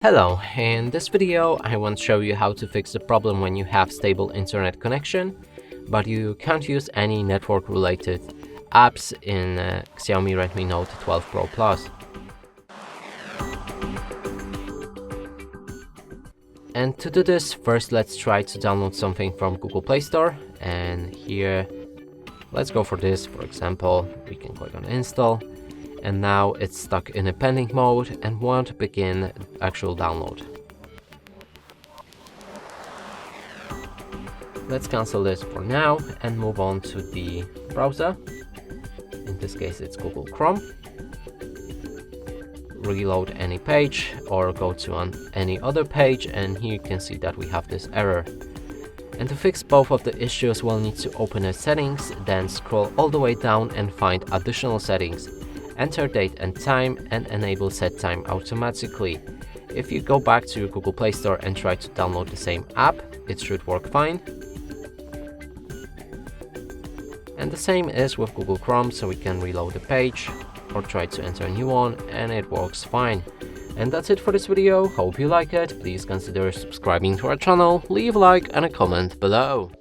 Hello, in this video I want to show you how to fix the problem when you have stable internet connection, but you can't use any network related apps in Xiaomi Redmi Note 12 Pro Plus. And to do this, first let's try to download something from Google Play Store, and here let's go for this. For example, we can click on install. And now it's stuck in a pending mode and won't begin actual download. Let's cancel this for now and move on to the browser. In this case it's Google Chrome. Reload any page or go to any other page, and here you can see that we have this error. And to fix both of the issues, we'll need to open the settings, then scroll all the way down and find additional settings. Enter date and time and enable set time automatically. If you go back to Google Play Store and try to download the same app, it should work fine. And the same is with Google Chrome, so we can reload the page or try to enter a new one and it works fine. And that's it for this video. Hope you like it. Please consider subscribing to our channel, leave a like and a comment below.